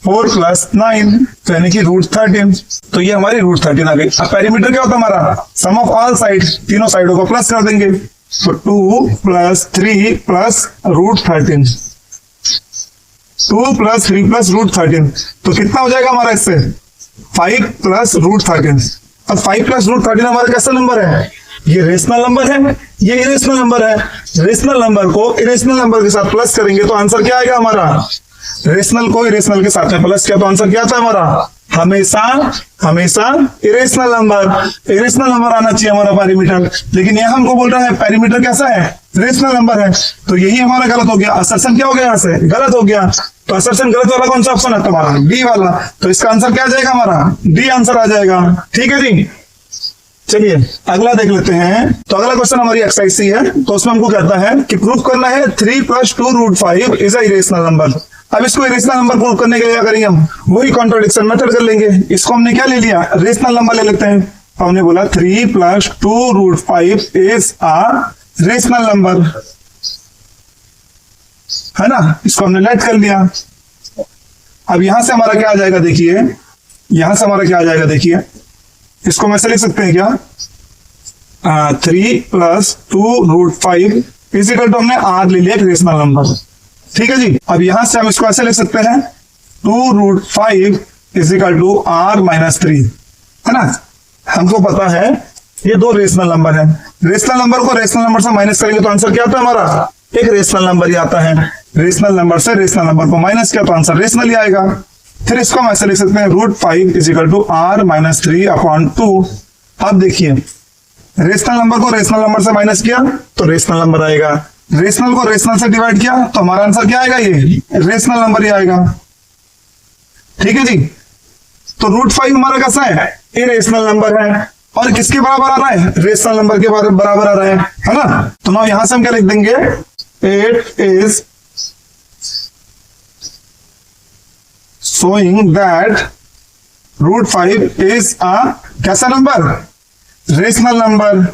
[SPEAKER 1] 4 प्लस 9 तो यानी कि √13। तो ये हमारी √13 आ गई। अब पेरीमीटर क्या होता है हमारा, सम ऑफ ऑल साइड, तीनों साइडों को प्लस कर देंगे। तो 2 प्लस 3 प्लस √13, 2 प्लस 3 प्लस √13 तो कितना हो जाएगा हमारा इससे 5 प्लस √13। अब 5 प्लस √13 हमारा कैसा नंबर है, ये रेशनल नंबर है, ये इरेशनल नंबर है। रेशनल नंबर को इरेशनल नंबर के साथ प्लस करेंगे तो आंसर क्या आएगा हमारा, रेशनल को इरेशनल के साथ में प्लस किया तो आंसर क्या आता है हमारा, हमेशा इरेशनल नंबर आना चाहिए हमारा पेरीमीटर। लेकिन यहां हमको बोल रहा है पेरीमीटर कैसा है, रेशनल नंबर है। तो यही हमारा गलत हो गया। असर्शन क्या हो गया, यहाँ से गलत हो गया। तो असर्शन गलत वाला कौन सा ऑप्शन है तुम्हारा, डी वाला। तो इसका आंसर क्या आ जाएगा हमारा, डी आंसर आ जाएगा। ठीक है जी। चलिए अगला देख लेते हैं। तो अगला क्वेश्चन हमारी एक्सरसाइज सी है। तो उसमें हमको कहता है कि प्रूफ करना है 3 plus 2√5 is a irrational number. अब इसको इरेशनल नंबर प्रूव करने के लिए क्या करेंगे, हम वही कॉन्ट्रडिक्शन मेथड कर लेंगे। इसको हमने क्या ले लिया, रेशनल नंबर ले लेते हैं। तो हमने बोला 3 plus 2√5 is a rational number, है ना। इसको हमने लेट कर लिया। अब यहां से हमारा क्या आ जाएगा, देखिए यहां से हमारा क्या आ जाएगा, देखिए इसको हम ऐसे लिख सकते हैं क्या, 3 प्लस 2√5 इज इक्वल टू हमने आर ले लिया रेशनल नंबर। ठीक है जी। अब यहां से हम इसको ऐसे लिख सकते हैं 2√5 is equal to r minus 3, है ना। हमको पता है ये 2 रेशनल नंबर है। रेशनल नंबर को रेशनल नंबर से माइनस करेंगे तो आंसर क्या आता है हमारा, एक रेशनल नंबर ही आता है। रेशनल नंबर से रेशनल नंबर को माइनस किया तो आंसर रेशनल ही आएगा। फिर इसको हम ऐसे लिख सकते हैं √5 is equal to r minus 3/2। अब देखिए रेशनल नंबर को रेशनल नंबर से माइनस किया तो रेशनल नंबर आएगा, रेशनल को रेशनल से डिवाइड किया तो हमारा आंसर क्या आएगा, ये रेशनल नंबर ही आएगा। ठीक है जी। तो √5 हमारा कैसा है, इरेशनल नंबर है और किसके बराबर आ रहा है, रेशनल नंबर के बराबर आ रहा है ना। तो ना यहां से हम क्या लिख देंगे, 8 is showing that √5 is a कैसा नंबर, रेशनल नंबर।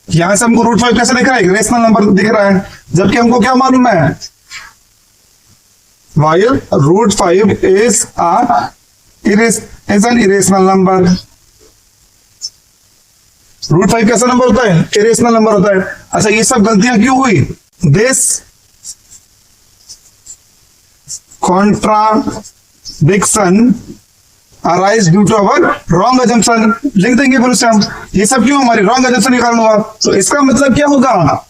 [SPEAKER 1] यहां से हमको √5 कैसे दिख रहा है, रेशनल नंबर दिख रहा है, जबकि हमको क्या मालूम है, while √5 is an irrational number। √5 कैसा नंबर होता है, इरेशनल नंबर होता है। अच्छा ये सब गलतियां क्यों हुई, this contradiction arise due to our wrong assumption। लिख देंगे फिर उससे हम, ये सब क्यों हमारी wrong assumption के कारण हुआ। तो इसका मतलब क्या होगा,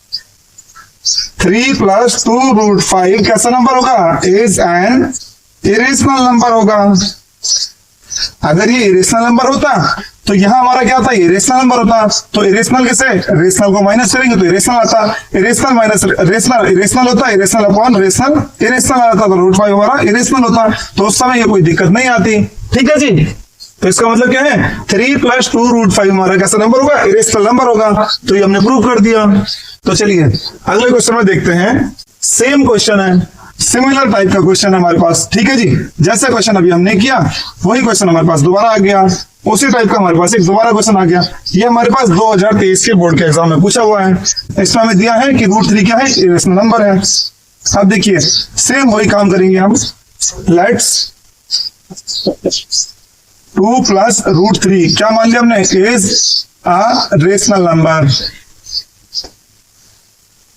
[SPEAKER 1] 3 प्लस 2√5 कैसा नंबर होगा, इज एन इरेशनल नंबर होगा। अगर ये इरेशनल नंबर होता तो यहाँ हमारा क्या था, इरेशनल नंबर होता। तो इरेशनल कैसे, रेशनल को माइनस करेंगे तो इरेशनल आता, इरेशनल माइनस रेशनल इरेशनल होता, इरेशनल अपॉन रेशनल इरेशनल आता, तो रूट 5 हमारा इरेशनल होता। तो उस समय ये कोई दिक्कत नहीं आती। ठीक है जी। तो इसका मतलब क्या है, 3 + 2 √5 हमारा कैसा नंबर होगा, इरेशनल नंबर होगा। तो ये हमने प्रूव कर दिया। तो चलिए अगले क्वेश्चन में देखते हैं। सेम क्वेश्चन है, सिमिलर टाइप का क्वेश्चन है हमारे पास। ठीक है जी, जैसे क्वेश्चन अभी हमने किया वही क्वेश्चन हमारे पास दोबारा आ गया, उसी टाइप का हमारे पास एक दोबारा क्वेश्चन आ गया। ये हमारे पास 2023 के बोर्ड के एग्जाम में पूछा हुआ है। इसमें हमें दिया है कि √3 क्या है, इरेशनल नंबर है। अब देखिए सेम वही काम करेंगे हम। लेट्स 2 + √3 क्या मान लिया हमने, इज अ रेशनल नंबर।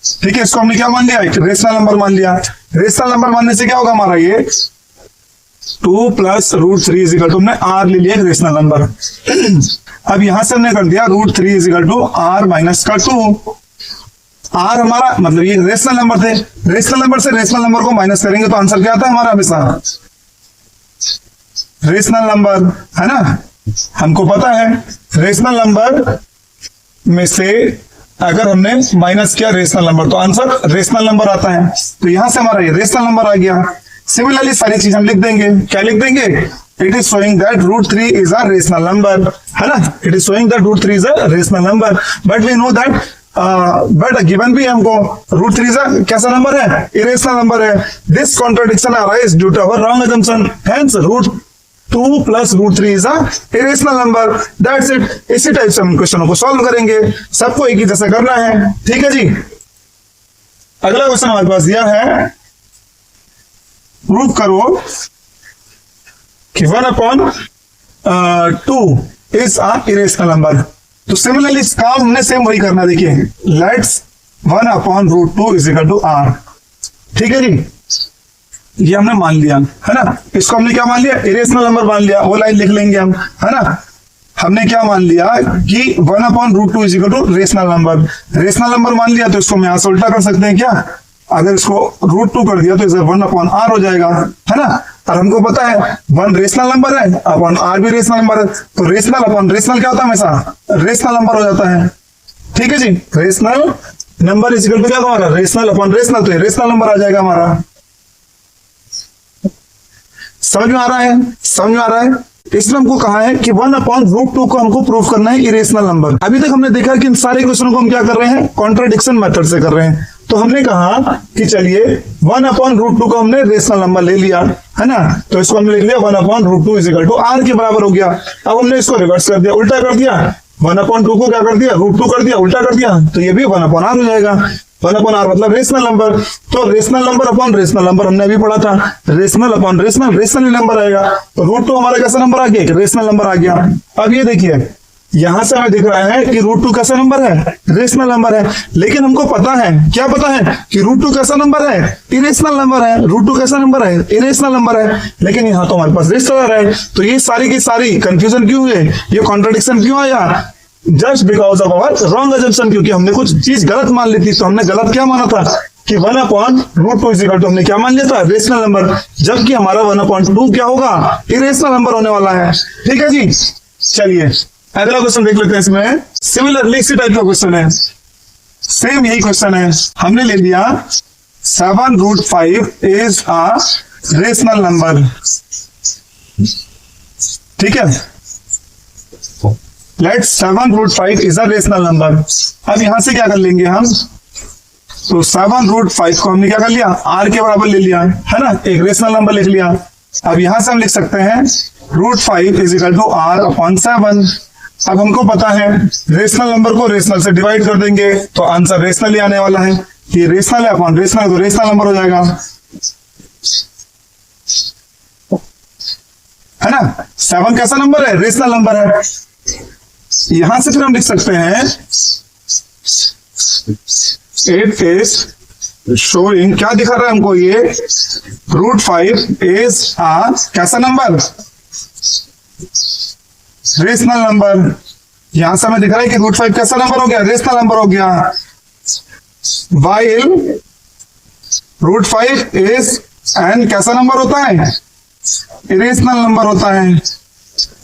[SPEAKER 1] ठीक है, इसको हमने क्या मान लिया, रेशनल नंबर मान लिया। रेशनल नंबर मानने से क्या होगा हमारा, ये 2 + √3 = हमने r ले लिया रेशनल नंबर। अब यहां से हमने कर दिया √3 = r - 2। r हमारा मतलब ये रेशनल नंबर थे, रेशनल नंबर से रेशनल नंबर को माइनस करेंगे तो आंसर क्या आता है हमारा, हमेशा रेशनल नंबर, है ना। हमको पता है रेशनल नंबर में से अगर हमने माइनस किया रेशनल नंबर तो आंसर रेशनल नंबर आता है। तो यहां से हमारा ये रेशनल नंबर आ गया। सिमिलरली सारी चीज हम लिख देंगे, क्या लिख देंगे, it is showing that √3 is a rational number, है ना। It is showing that √3 is a rational number, but we know that but given भी हमको √3 कैसा नंबर है, इरेशनल नंबर है। This contradiction arise due to our wrong assumption, hence √2 + √3 is a irrational number. That's it. इसी टाइप से हम क्वेश्चनों को सॉल्व करेंगे, सबको एक ही जैसा करना है। ठीक है जी। अगला क्वेश्चन हमारे पास दिया है, प्रूव करो कि 1/2 इज अ इरेशनल नंबर। तो सिमिलरली इस काम हमने सेम वही करना। देखिए लेट्स 1/√2 = r। ठीक है जी, ये हमने मान लिया, है ना। इसको हमने क्या मान लिया, इरेशनल नंबर मान लिया। वो लाइन लिख लेंगे हम, है ना। हमने क्या मान लिया कि 1/√2 = रेशनल नंबर। रेशनल नंबर मान लिया तो इसको हम यहां से उल्टा कर सकते हैं क्या, अगर इसको √2 कर दिया तो इसे 1/r हो जाएगा, है ना। और हमको पता है 1 रेशनल नंबर है, अपॉन r भी रेशनल नंबर है, तो रेशनल अपॉन रेशनल क्या होता है, हमेशा रेशनल नंबर हो जाता है। ठीक है जी, रेशनल नंबर इक्वल टू क्या हमारा, रेशनल अपॉन रेशनल, तो रेशनल नंबर आ जाएगा हमारा। समझ में आ रहा है, समझ में आ रहा है। इसमें हमको कहा है कि 1/√2 को हमको प्रूव करना है इरेशनल नंबर। अभी तक हमने देखा कि इन सारे क्वेश्चनों को हम क्या कर रहे हैं, कॉन्ट्रडिक्शन मेथड से कर रहे हैं। तो हमने कहा कि चलिए 1/√2 को हमने रेशनल नंबर ले लिया, है ना। तो इसको हमने लिख लिया 1/√2 = r के बराबर हो गया। अब हमने इसको रिवर्स कर दिया, उल्टा कर दिया, 1/2 को क्या कर दिया, √2 कर दिया, उल्टा कर दिया, तो ये भी 1/r हो जाएगा। 1/r मतलब रेशनल नंबर। तो rational number upon rational number हमने अभी पढ़ा था, rational upon rational, rational number आएगा। तो √2 हमारा कैसा नंबर आ गया, रेशनल नंबर आ गया। अब ये देखिए यहां से हमें दिख रहा है कि √2 कैसा नंबर है, रेशनल नंबर है। लेकिन हमको पता है, क्या पता है कि √2 कैसा नंबर है, इरेशनल नंबर है। √2 कैसा नंबर है, इरेशनल नंबर है। लेकिन यहाँ तो हमारे पास रेशनल है। तो ये सारी की सारी कंफ्यूजन क्यों हुए, ये कॉन्ट्रडिक्शन क्यों आया, just because of our wrong assumption, क्योंकि हमने कुछ चीज गलत मान ली थी। तो हमने गलत क्या माना था कि 1/√2 = हमने क्या मान लिया था, रेशनल नंबर, जबकि हमारा 1/2 क्या होगा, इरेशनल नंबर होने वाला है। ठीक है जी। चलिए अगला क्वेश्चन देख लेते हैं। इसमें सिमिलरली इसी टाइप का क्वेश्चन है, सेम यही क्वेश्चन है। हमने ले लिया 7√5 इज अ रेशनल नंबर। ठीक है, let's 7√5 is a rational number. अब यहां से क्या कर लेंगे हम, तो 7√5 को हमने क्या कर लिया, r के बराबर ले लिया, है ना, एक रेशनल नंबर लिख लिया। अब यहां से हम लिख सकते हैं √5 = r/7। अब हमको पता है रेशनल नंबर को रेशनल से डिवाइड कर देंगे तो आंसर रेशनल ही आने वाला है। ये रेशनल है अपॉन रेशनल, तो रेशनल नंबर हो जाएगा, है ना। 7 कैसा नंबर है, रेशनल नंबर है। यहां से फिर हम लिख सकते हैं इट इज शोइंग, क्या दिखा रहा है हमको, ये √5 इज अ कैसा नंबर, रेशनल नंबर। यहां से हमें दिख रहा है कि √5 कैसा नंबर हो गया, रेशनल नंबर हो गया। वाइल √5 इज एन कैसा नंबर होता है, इरेशनल नंबर होता है।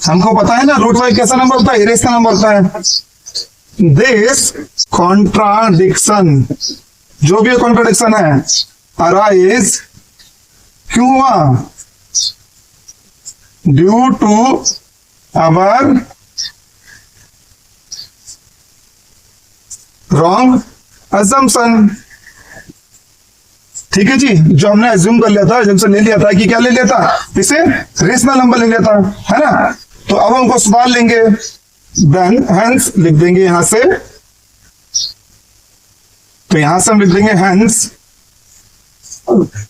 [SPEAKER 1] हमको पता है ना √5 कैसा नंबर होता है, इरेशनल नंबर होता है। दिस कॉन्ट्राडिक्शन, जो भी कॉन्ट्राडिक्शन है, अराइज क्यों हुआ, due to our wrong assumption। ठीक है जी, जो हमने अज्यूम कर लिया था, assumption ले लिया था कि क्या ले लिया था, इसे रेशनल नंबर ले लिया था, है ना। तो अब हमको सुधार लेंगे, देन हेंस लिख देंगे यहां से, तो यहां से हम लिख देंगे हेंस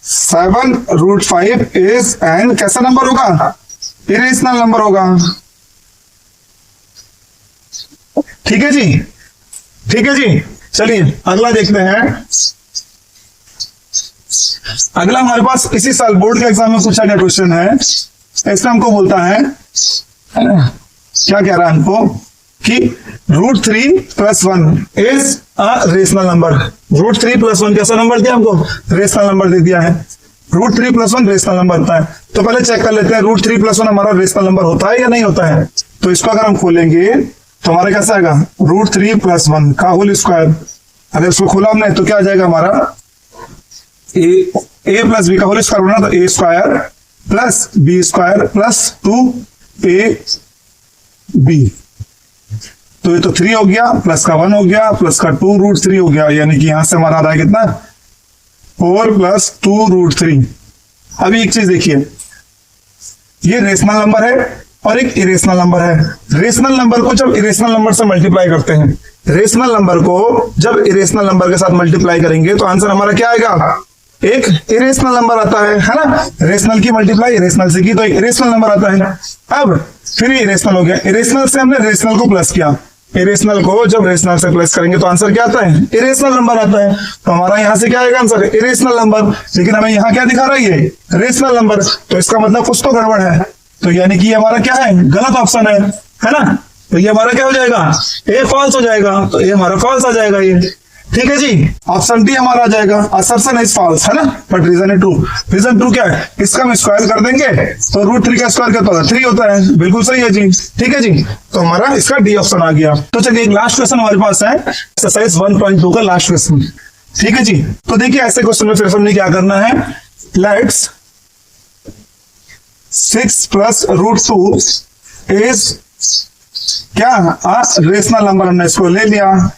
[SPEAKER 1] 7√5 इज एन कैसा नंबर होगा, इरेशनल नंबर होगा। ठीक है जी, ठीक है जी। चलिए अगला देखते हैं। अगला हमारे पास इसी साल बोर्ड के एग्जाम में पूछा गया क्वेश्चन है। इसमें हमको बोलता है, क्या कह रहा है हमको कि √3 + 1 इज अ रेशनल नंबर। √3 + 1 कैसा नंबर दिया हमको, रेशनल नंबर दे दिया है। √3 + 1 रेशनल नंबर होता है। तो पहले चेक कर लेते हैं √3 + 1 हमारा रेशनल नंबर होता है या नहीं होता है। तो इसको अगर हम खोलेंगे तो हमारा कैसा आएगा, √3 + 1 का होल स्क्वायर। अगर इसको खोला हमने तो क्या आ जाएगा हमारा, a + b का होल स्क्वायर बना, तो a² + b² + 2ab। तो ये तो 3 हो गया, प्लस का 1 हो गया, प्लस का 2√3 हो गया, यानी कि यहां से हमारा आ रहा है कितना, 4 + 2√3। अभी एक चीज देखिए, ये रेशनल नंबर है और एक इरेशनल नंबर है। रेशनल नंबर को जब इरेशनल नंबर से मल्टीप्लाई करते हैं, रेशनल नंबर को जब इरेशनल नंबर के साथ मल्टीप्लाई करेंगे तो आंसर हमारा क्या आएगा, एक इरेशनल नंबर आता है ना। रेशनल की मल्टीप्लाई इरेशनल से की तो एक इरेशनल नंबर आता है। अब फिर इरेशनल हो गया, इरेशनल से हमने रेशनल को प्लस किया, इरेशनल को जब रेशनल से प्लस करेंगे तो आंसर क्या आता है, इरेशनल नंबर आता है। तो हमारा यहाँ से क्या आएगा आंसर, इरेशनल नंबर। लेकिन हमें यहाँ क्या दिखा रहा है, ये रेशनल नंबर। तो इसका मतलब कुछ तो गड़बड़ है, तो यानी कि ये हमारा क्या है, गलत ऑप्शन है ना। तो ये हमारा क्या हो जाएगा, ए फॉल्स हो जाएगा। तो ये हमारा फॉल्स आ जाएगा ये। ठीक है जी, ऑप्शन डी हमारा आ जाएगा, असर्शन इज फॉल्स, है ना, बट रीजन है ट्रू। रीजन ट्रू क्या है, इसका हम स्क्वायर कर देंगे तो √3 का स्क्वायर कितना होता है, 3 होता है। बिल्कुल सही है जी। ठीक है जी, तो हमारा इसका डी ऑप्शन आ गया। तो चलिए एक लास्ट क्वेश्चन हमारे पास है, एक्सरसाइज 1.2 का लास्ट क्वेश्चन। ठीक है जी, तो देखिए ऐसे क्वेश्चन में फिर हमने क्या करना है, लेट्स 6 + √2 इज क्या, रेशनल नंबर। हमने इसको ले लिया,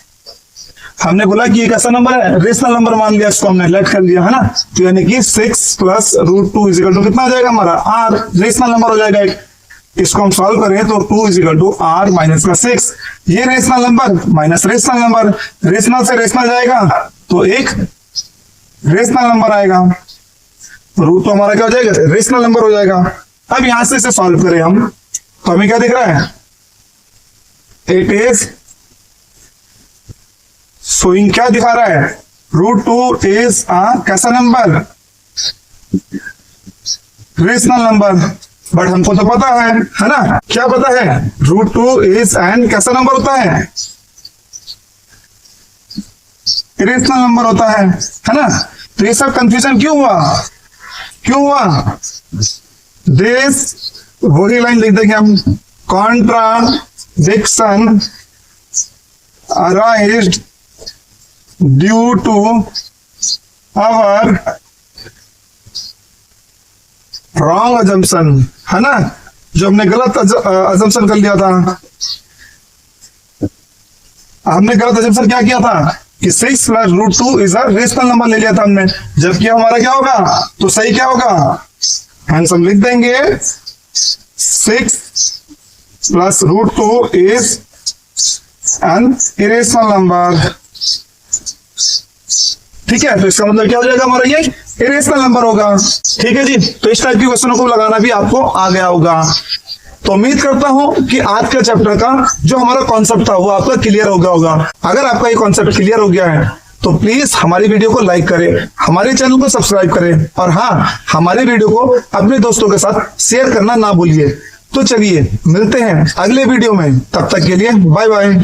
[SPEAKER 1] हमने बोला कि ये कैसा नंबर है, रेशनल नंबर मान लिया, इसको हमने लेट कर लिया, है ना। तो यानी कि 6 + √2 = कितना आ जाएगा हमारा, r, रेशनल नंबर हो जाएगा एक। इसको हम सॉल्व करें तो 2 = r - 6। ये rational number minus rational number, rational से रेशनल जाएगा तो एक रेशनल नंबर आएगा, रूट तो हमारा क्या हो जाएगा, रेशनल नंबर हो जाएगा। अब यहां से इसे सॉल्व करें हम, तो हमें क्या दिख रहा है, इट इज शोइंग, क्या दिखा रहा है, √2 इज कैसा नंबर, रेशनल नंबर। बट हमको तो पता है ना, क्या पता है, √2 इज एन कैसा नंबर होता है, रेशनल नंबर होता है ना। तो ये सब कंफ्यूजन क्यों हुआ, दिस वही लाइन लिख देंगे हम, contradiction arised due to our wrong assumption, है ना, जो हमने गलत अजम्पशन कर लिया था। हमने गलत अजम्पशन क्या किया था कि 6 + √2 इज अ रेशनल नंबर ले लिया था हमने, जबकि हमारा क्या होगा, तो सही क्या होगा, हम लिख देंगे 6 + √2 इज एन इरेशनल नंबर। ठीक है, तो इसका मतलब क्या हो जाएगा हमारा, ये इरेशनल नंबर होगा। ठीक है जी, तो इस टाइप के क्वेश्चनों को लगाना भी आपको आ गया होगा। तो उम्मीद करता हूं कि आज के चैप्टर का जो हमारा कॉन्सेप्ट था वो आपका क्लियर हो गया होगा। अगर आपका ये कॉन्सेप्ट क्लियर हो गया है तो प्लीज हमारी वीडियो को लाइक करें, हमारे चैनल को सब्सक्राइब करें, और हाँ, हमारे वीडियो को अपने दोस्तों के साथ शेयर करना ना भूलिए। तो चलिए मिलते हैं अगले वीडियो में, तब तक के लिए बाय बाय।